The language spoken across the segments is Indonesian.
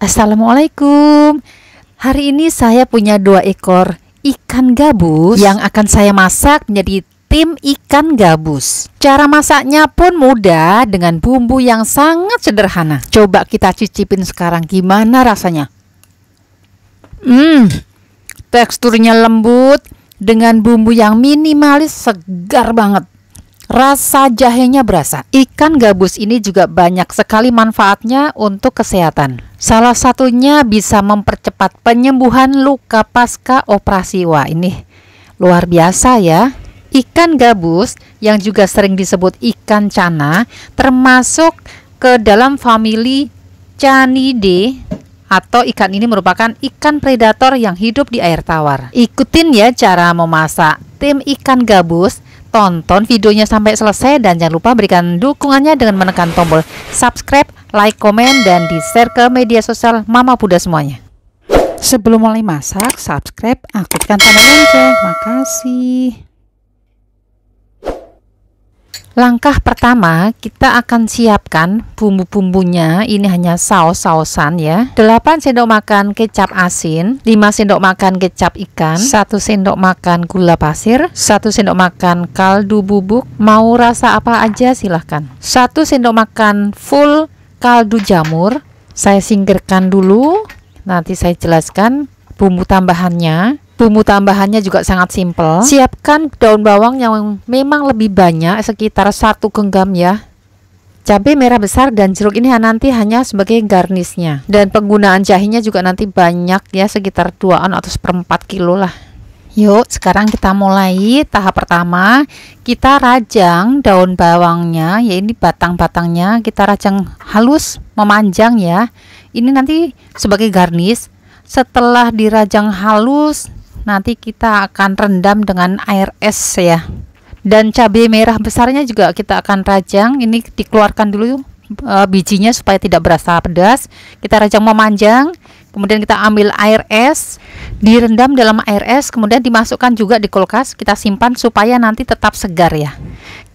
Assalamualaikum. Hari ini saya punya 2 ekor ikan gabus yang akan saya masak menjadi tim ikan gabus. Cara masaknya pun mudah dengan bumbu yang sangat sederhana. Coba kita cicipin sekarang gimana rasanya. Teksturnya lembut dengan bumbu yang minimalis, segar banget. Rasa jahenya berasa. Ikan gabus ini juga banyak sekali manfaatnya untuk kesehatan. Salah satunya bisa mempercepat penyembuhan luka pasca operasi. Wah, ini luar biasa ya. Ikan gabus yang juga sering disebut ikan cana termasuk ke dalam famili Canidae, atau ikan ini merupakan ikan predator yang hidup di air tawar. Ikutin ya cara memasak tim ikan gabus. Tonton videonya sampai selesai dan jangan lupa berikan dukungannya dengan menekan tombol subscribe, like, komen, dan di-share ke media sosial Mama Bunda semuanya. Sebelum mulai masak, subscribe, aktifkan tanda lonceng. Makasih. Langkah pertama, kita akan siapkan bumbu-bumbunya. Ini hanya saus-sausan ya. 8 sendok makan kecap asin, 5 sendok makan kecap ikan, 1 sendok makan gula pasir, 1 sendok makan kaldu bubuk, mau rasa apa aja silahkan. 1 sendok makan full kaldu jamur. Saya singkirkan dulu, nanti saya jelaskan bumbu tambahannya. Bumbu tambahannya juga sangat simpel. Siapkan daun bawang yang memang lebih banyak, sekitar 1 genggam ya. Cabai merah besar dan jeruk ini nanti hanya sebagai garnisnya. Dan penggunaan jahenya juga nanti banyak ya, sekitar 2 atau 1/4 kilo lah. Yuk, sekarang kita mulai. Tahap pertama, kita rajang daun bawangnya, ya ini batang-batangnya kita rajang halus, memanjang ya. Ini nanti sebagai garnis. Setelah dirajang halus, nanti kita akan rendam dengan air es ya. Dan cabai merah besarnya juga kita akan rajang. Ini dikeluarkan dulu bijinya supaya tidak berasa pedas. Kita rajang memanjang. Kemudian kita ambil air es, direndam dalam air es, kemudian dimasukkan juga di kulkas. Kita simpan supaya nanti tetap segar ya.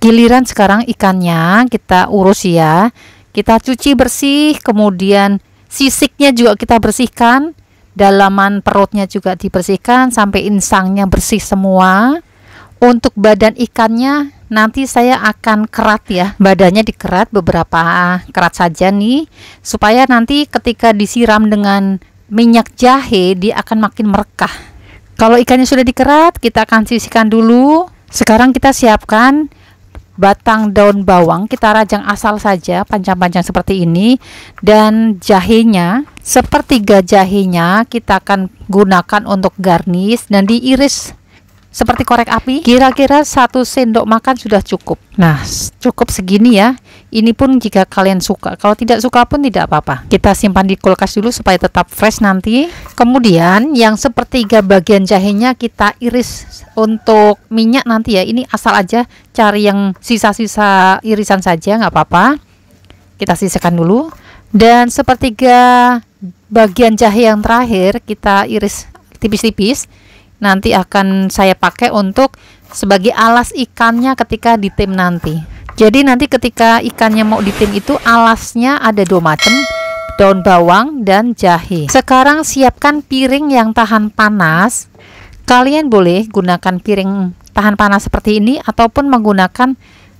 Giliran sekarang ikannya kita urus ya. Kita cuci bersih, kemudian sisiknya juga kita bersihkan. Dalaman perutnya juga dibersihkan sampai insangnya bersih semua. Untuk badan ikannya nanti saya akan kerat ya. Badannya dikerat beberapa kerat saja nih, supaya nanti ketika disiram dengan minyak jahe dia akan makin merekah. Kalau ikannya sudah dikerat, kita akan sisihkan dulu. Sekarang kita siapkan batang daun bawang, kita rajang asal saja panjang-panjang seperti ini. Dan jahenya, sepertiga jahenya kita akan gunakan untuk garnis dan diiris seperti korek api. Kira-kira 1 sendok makan sudah cukup. Nah, cukup segini ya. Ini pun jika kalian suka. Kalau tidak suka pun tidak apa-apa. Kita simpan di kulkas dulu supaya tetap fresh nanti. Kemudian yang sepertiga bagian jahenya kita iris untuk minyak nanti ya. Ini asal aja cari yang sisa-sisa irisan saja, nggak apa-apa. Kita sisihkan dulu. Dan sepertiga bagian jahe yang terakhir kita iris tipis-tipis. Nanti akan saya pakai untuk sebagai alas ikannya ketika ditim nanti. Jadi nanti ketika ikannya mau ditim itu alasnya ada 2 macam, daun bawang dan jahe. Sekarang siapkan piring yang tahan panas. Kalian boleh gunakan piring tahan panas seperti ini ataupun menggunakan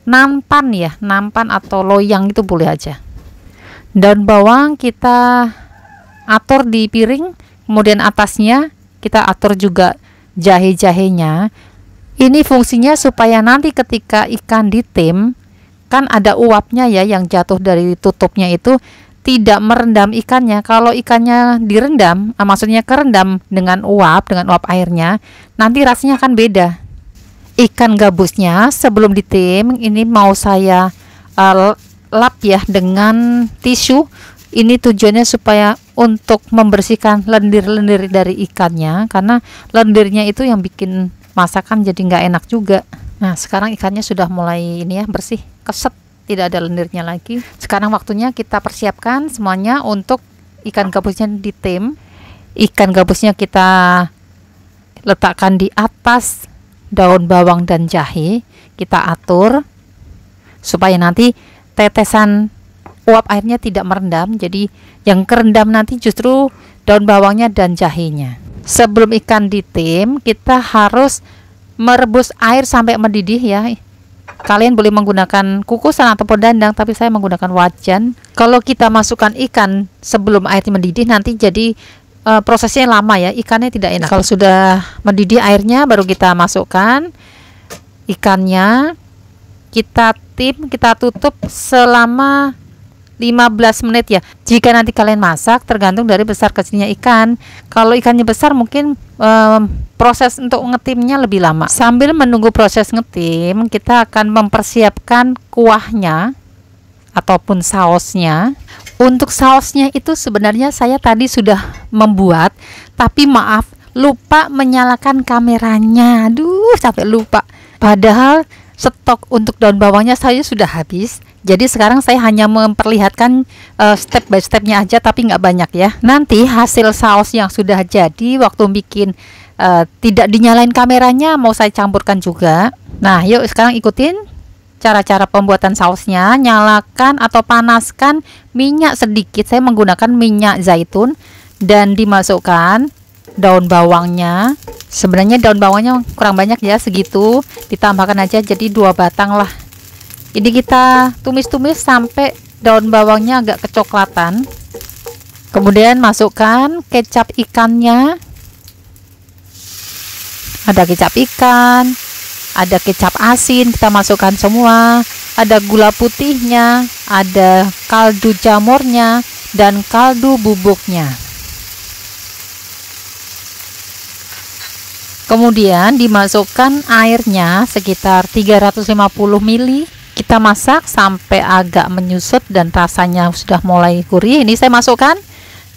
nampan ya, nampan atau loyang itu boleh aja. Daun bawang kita atur di piring, kemudian atasnya kita atur juga jahe-jahenya. Ini fungsinya supaya nanti ketika ikan ditim, kan ada uapnya ya yang jatuh dari tutupnya itu tidak merendam ikannya. Kalau ikannya direndam, maksudnya kerendam dengan uap airnya, nanti rasanya akan beda. Ikan gabusnya sebelum ditim, ini mau saya lap ya dengan tisu. Ini tujuannya supaya untuk membersihkan lendir-lendir dari ikannya, karena lendirnya itu yang bikin masakan jadi nggak enak juga. Nah, sekarang ikannya sudah mulai ini ya bersih, keset, tidak ada lendirnya lagi. Sekarang waktunya kita persiapkan semuanya untuk ikan gabusnya ditim. Ikan gabusnya kita letakkan di atas daun bawang dan jahe. Kita atur supaya nanti tetesan uap airnya tidak merendam. Jadi yang kerendam nanti justru daun bawangnya dan jahenya. Sebelum ikan ditim, kita harus merebus air sampai mendidih ya. Kalian boleh menggunakan kukusan ataupun dandang, tapi saya menggunakan wajan. Kalau kita masukkan ikan sebelum air mendidih, nanti jadi prosesnya lama ya, ikannya tidak enak. Kalau sudah mendidih airnya, baru kita masukkan ikannya. Kita tim, kita tutup selama 15 menit ya. Jika nanti kalian masak, tergantung dari besar kecilnya ikan. Kalau ikannya besar, mungkin proses untuk ngetimnya lebih lama. Sambil menunggu proses ngetim, kita akan mempersiapkan kuahnya ataupun sausnya. Untuk sausnya itu sebenarnya saya tadi sudah membuat, tapi maaf, lupa menyalakan kameranya. Aduh, sampai lupa. Padahal stok untuk daun bawangnya saya sudah habis. Jadi sekarang saya hanya memperlihatkan step by stepnya aja, tapi nggak banyak ya. Nanti hasil saus yang sudah jadi waktu bikin tidak dinyalain kameranya, mau saya campurkan juga. Nah, yuk sekarang ikutin cara-cara pembuatan sausnya. Nyalakan atau panaskan minyak sedikit. Saya menggunakan minyak zaitun dan dimasukkan daun bawangnya. Sebenarnya daun bawangnya kurang banyak ya, segitu. Ditambahkan aja jadi 2 batang lah. Ini kita tumis-tumis sampai daun bawangnya agak kecoklatan. Kemudian masukkan kecap ikannya. Ada kecap ikan, ada kecap asin, kita masukkan semua. Ada gula putihnya, ada kaldu jamurnya, dan kaldu bubuknya. Kemudian dimasukkan airnya sekitar 350 ml. Kita masak sampai agak menyusut dan rasanya sudah mulai gurih. Ini saya masukkan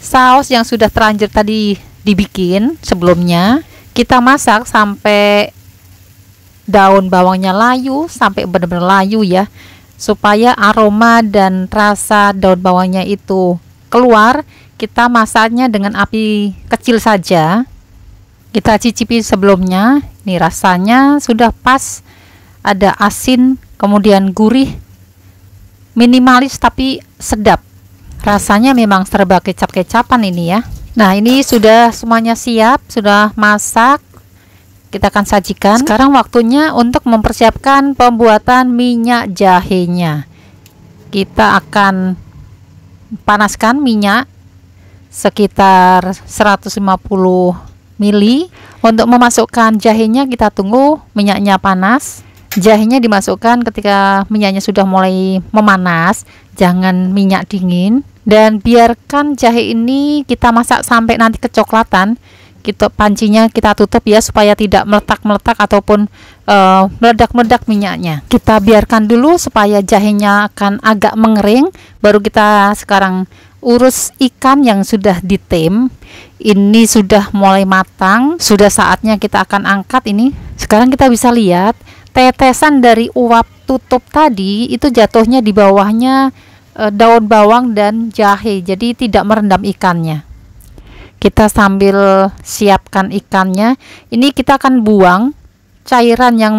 saus yang sudah terlanjur tadi dibikin sebelumnya. Kita masak sampai daun bawangnya layu, sampai benar-benar layu ya, supaya aroma dan rasa daun bawangnya itu keluar. Kita masaknya dengan api kecil saja. Kita cicipi sebelumnya. Ini rasanya sudah pas, ada asin, kemudian gurih, minimalis tapi sedap. Rasanya memang serba kecap-kecapan ini ya. Nah, ini sudah semuanya siap, sudah masak. Kita akan sajikan. Sekarang waktunya untuk mempersiapkan pembuatan minyak jahenya. Kita akan panaskan minyak sekitar 150 ml. Untuk memasukkan jahenya, kita tunggu minyaknya panas. Jahenya dimasukkan ketika minyaknya sudah mulai memanas, jangan minyak dingin, dan biarkan jahe ini kita masak sampai nanti kecoklatan. Kita pancinya kita tutup ya, supaya tidak meletak-meletak ataupun meledak-meledak minyaknya. Kita biarkan dulu supaya jahenya akan agak mengering, baru kita sekarang urus ikan yang sudah ditim. Ini sudah mulai matang, sudah saatnya kita akan angkat ini. Sekarang kita bisa lihat tetesan dari uap tutup tadi itu jatuhnya di bawahnya daun bawang dan jahe, jadi tidak merendam ikannya. Kita sambil siapkan ikannya, ini kita akan buang cairan yang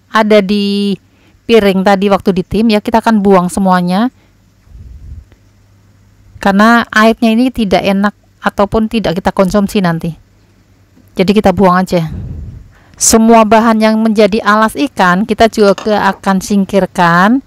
ada di piring tadi waktu ditim ya, kita akan buang semuanya karena airnya ini tidak enak ataupun tidak kita konsumsi nanti, jadi kita buang aja. Semua bahan yang menjadi alas ikan kita juga akan singkirkan,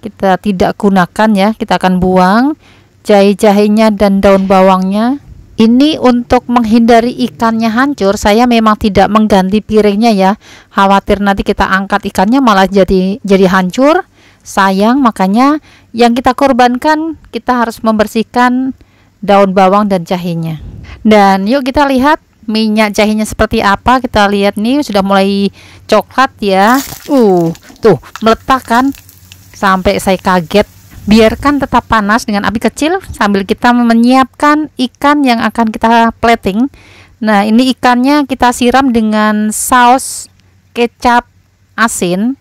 kita tidak gunakan ya, kita akan buang jahe-jahenya dan daun bawangnya. Ini untuk menghindari ikannya hancur, saya memang tidak mengganti piringnya ya, khawatir nanti kita angkat ikannya malah jadi hancur, sayang. Makanya yang kita korbankan, kita harus membersihkan daun bawang dan jahenya. Dan yuk kita lihat minyak jahenya seperti apa. Kita lihat nih sudah mulai coklat ya. Tuh meletak kan, sampai saya kaget. Biarkan tetap panas dengan api kecil sambil kita menyiapkan ikan yang akan kita plating. Nah, ini ikannya kita siram dengan saus kecap asin.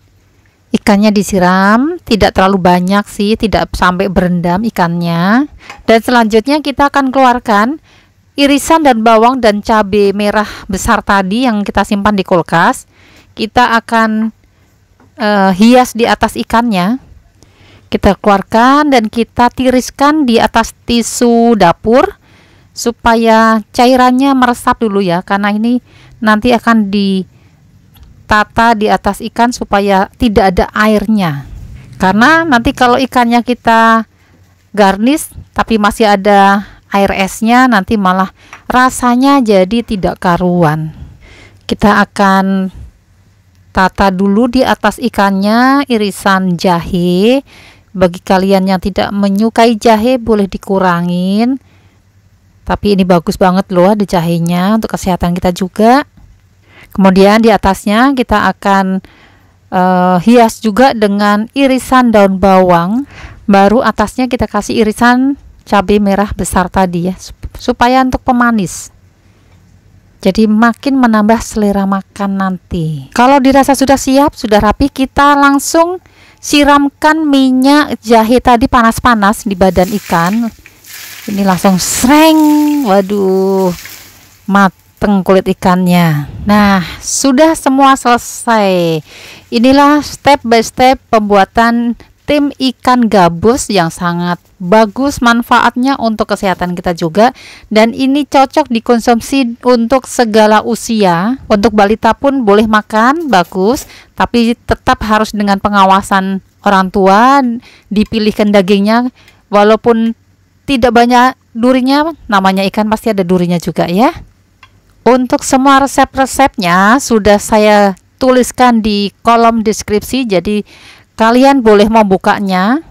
Ikannya disiram, tidak terlalu banyak sih, tidak sampai berendam ikannya. Dan selanjutnya kita akan keluarkan irisan dan bawang dan cabai merah besar tadi yang kita simpan di kulkas. Kita akan hias di atas ikannya. Kita keluarkan dan kita tiriskan di atas tisu dapur supaya cairannya meresap dulu ya, karena ini nanti akan ditata di atas ikan supaya tidak ada airnya. Karena nanti kalau ikannya kita garnish tapi masih ada air esnya, nanti malah rasanya jadi tidak karuan. Kita akan tata dulu di atas ikannya irisan jahe. Bagi kalian yang tidak menyukai jahe boleh dikurangin, tapi ini bagus banget loh ada jahenya untuk kesehatan kita juga. Kemudian di atasnya kita akan hias juga dengan irisan daun bawang. Baru atasnya kita kasih irisan cabai merah besar tadi ya, supaya untuk pemanis. Jadi makin menambah selera makan nanti. Kalau dirasa sudah siap, sudah rapi, kita langsung siramkan minyak jahe tadi panas-panas di badan ikan. Ini langsung sreng, waduh, mateng kulit ikannya. Nah, sudah semua selesai. Inilah step by step pembuatan tim ikan gabus yang sangat bagus manfaatnya untuk kesehatan kita juga, dan ini cocok dikonsumsi untuk segala usia. Untuk balita pun boleh makan, bagus, tapi tetap harus dengan pengawasan orang tua, dipilihkan dagingnya walaupun tidak banyak durinya, namanya ikan pasti ada durinya juga ya. Untuk semua resep-resepnya sudah saya tuliskan di kolom deskripsi, jadi kalian boleh membukanya.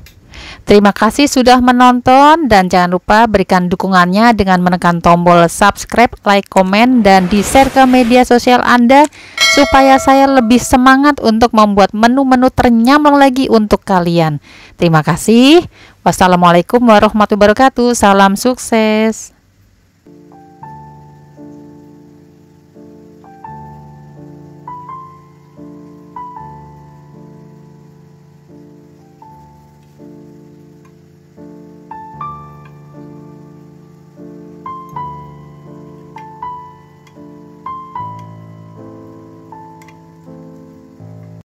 Terima kasih sudah menonton dan jangan lupa berikan dukungannya dengan menekan tombol subscribe, like, komen, dan di-share ke media sosial Anda supaya saya lebih semangat untuk membuat menu-menu ternyamang lagi untuk kalian. Terima kasih. Wassalamualaikum warahmatullahi wabarakatuh. Salam sukses.